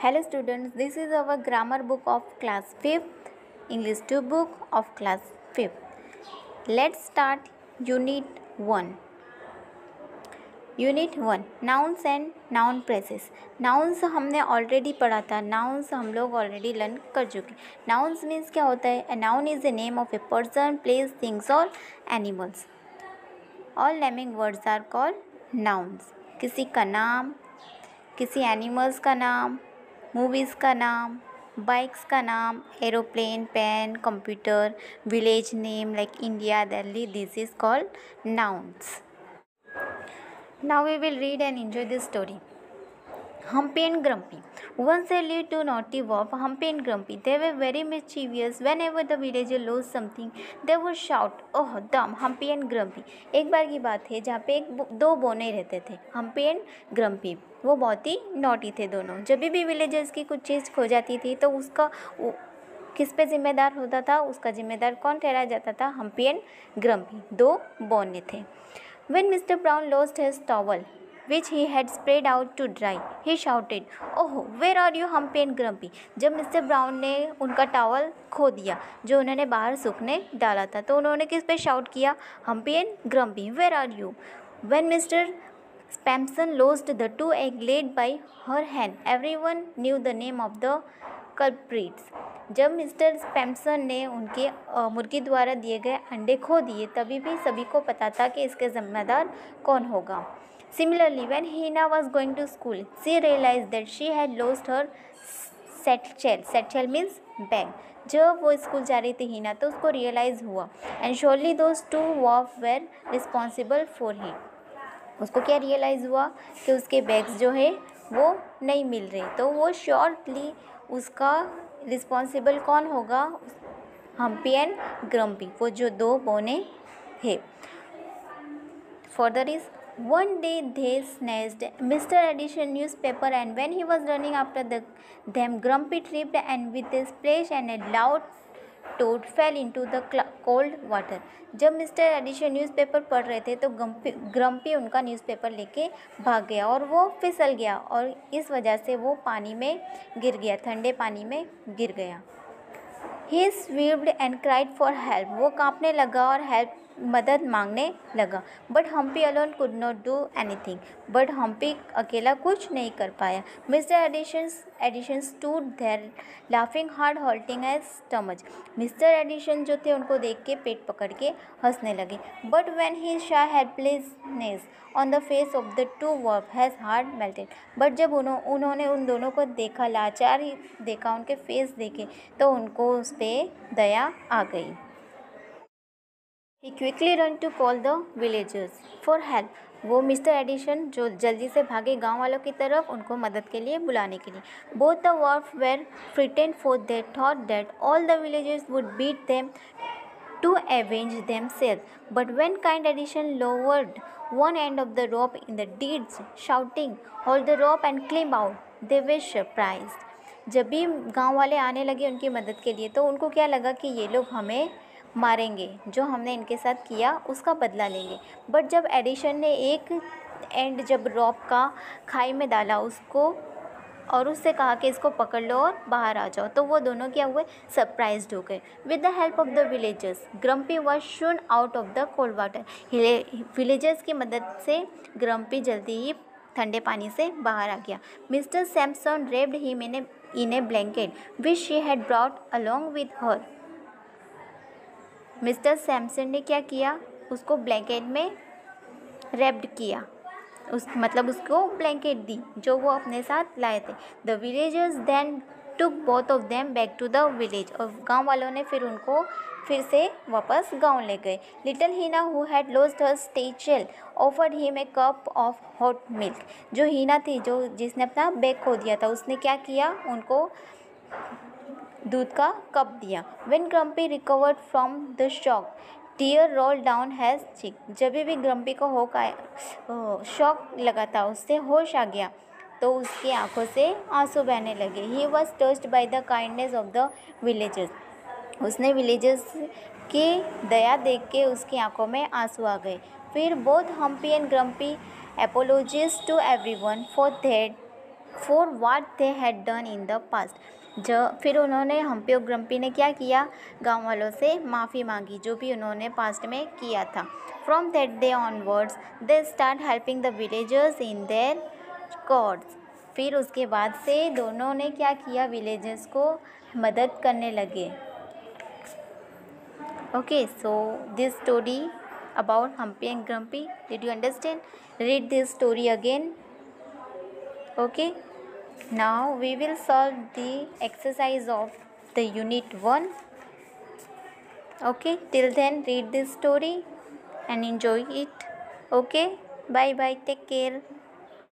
Hello students, this is our grammar book of class 5th, English 2 book of class 5th. Let's start Unit 1. Unit 1 Nouns and Noun Phrases. Nouns हमने already पढ़ा था. Nouns हम लोग already learn कर चुके. Nouns means क्या होता है? A noun is the name of a person, place, things or animals. All naming words are called nouns. किसी का नाम, किसी एनिमल्स का नाम, मूवीज़ का नाम, बाइक्स का नाम, aeroplane, pen, computer, village name like India, Delhi, this is called nouns. Now we will read and enjoy this story. Humpy and Grumpy. Once there lived two naughty dwarfs, Humpy and Grumpy. They were very mischievous. Whenever the villager lost something, they would shout, "Oh, damn, Humpy and Grumpy." एक बार की बात है जहाँ पे दो बोने रहते थे, Humpy and Grumpy. वो बहुत ही नॉटी थे दोनों. जब भी विलेजर्स की कुछ चीज़ खो जाती थी तो उसका किस पे जिम्मेदार होता था? उसका जिम्मेदार कौन ठहराया जाता था? Humpy and Grumpy. दो बोने थे. When Mr. Brown lost his towel, which he had spread out to dry, he shouted, "Oh, where are you, Humpy and Grumpy?" जब मिस्टर ब्राउन ने उनका टॉवल खो दिया जो उन्होंने बाहर सूखने डाला था तो उन्होंने किस पे शाउट किया? Humpy and Grumpy, where are you? When Mr. Spamson lost the two eggs laid by her hen, everyone knew the name of the culprits. जब मिस्टर स्पैम्सन ने उनके मुर्गी द्वारा दिए गए अंडे खो दिए तभी भी सभी को पता था कि इसके जिम्मेदार कौन होगा. Similarly, when Hina was going to school, she realized that she had lost her satchel. Satchel means bag. जब वो स्कूल जा रही थी हीना तो उसको रियलाइज़ हुआ. And surely those two dwarfs were responsible for it. उसको क्या रियलाइज़ हुआ कि उसके बैग्स जो है वो नहीं मिल रहे. तो वो शॉर्टली उसका रिस्पॉन्सिबल कौन होगा? हम्पी एंड ग्रम्पी, वो जो दो बोने हैं. Further is one day they snatched Mr. Edison newspaper and when he was running after them, Grumpy tripped and with a splash and a loud toad fell into the cold water. जब mister addition newspaper पढ़ रहे थे तो grumpy उनका newspaper लेके भाग गया और वो फिसल गया और इस वजह से वो पानी में गिर गया, ठंडे पानी में गिर गया. He swiveled and cried for help. वो कांपने लगा और हेल्प मदद मांगने लगा. But Hampi alone could not do anything. But Hampi अकेला कुछ नहीं कर पाया. Mister Edison stood there laughing hard holding his stomach. Mister Edison जो थे उनको देख के पेट पकड़ के हंसने लगे. But when he Shaw helplessness on the face of the two dwarf has heart melted. But जब उन्होंने उन दोनों को देखा, लाचार ही देखा, उनके फेस देखे तो उनको उस पर दया आ गई. He quickly ran to call the villagers for help. वो मिस्टर एडिशन जो जल्दी से भागे गांव वालों की तरफ उनको मदद के लिए बुलाने के लिए. Both the dwarfs were frightened for they thought that all the villagers would beat them to avenge themselves. But when kind Edition lowered one end of the rope in the deeds, shouting, "Hold the rope and climb out," they were surprised. जब भी गांव वाले आने लगे उनकी मदद के लिए तो उनको क्या लगा कि ये लोग हमें मारेंगे, जो हमने इनके साथ किया उसका बदला लेंगे. बट जब एडिशन ने एक एंड जब रॉप का खाई में डाला उसको और उससे कहा कि इसको पकड़ लो और बाहर आ जाओ तो वो दोनों क्या हुए? सरप्राइज्ड हो गए. With the help of the villagers grumpy was soon out of the cold water. Villagers की मदद से ग्रम्पी जल्दी ही ठंडे पानी से बाहर आ गया. Mister Samson raped him in A blanket which she had brought along with her. Mister Samson ने क्या किया? उसको ब्लैंकेट में रैप्ड किया, मतलब उसको ब्लैंकेट दी जो वो अपने साथ लाए थे. The villagers then took both of them back to the village. और गांव वालों ने फिर उनको फिर से वापस गांव ले गए. Little Heena who had lost her satchel offered him a cup of hot milk. जो हीना थी जो जिसने अपना बैग खो दिया था उसने क्या किया? उनको दूध का कप दिया. When Grumpy recovered from the shock, tear rolled down his cheek. जब भी ग्रम्पी को शॉक लगा था, उससे होश आ गया तो उसकी आंखों से आंसू बहने लगे. He was touched by the kindness of the villagers. उसने विलेजर्स की दया देख के उसकी आंखों में आंसू आ गए. फिर both Humpy and Grumpy apologized to everyone for their for watt they had done in the past. फिर उन्होंने हम्पी और ग्रम्पी ने क्या किया, गांव वालों से माफ़ी मांगी जो भी उन्होंने पास्ट में किया था। From that day onwards they start helping the villagers in their chores. फिर उसके बाद से दोनों ने क्या किया, विलेजर्स को मदद करने लगे। Okay, so this story about Humpy and Grumpy, did you understand? Read this story again. Okay, now we will solve the exercise of the unit 1. Okay, till then read this story and enjoy it. Okay, bye bye, take care.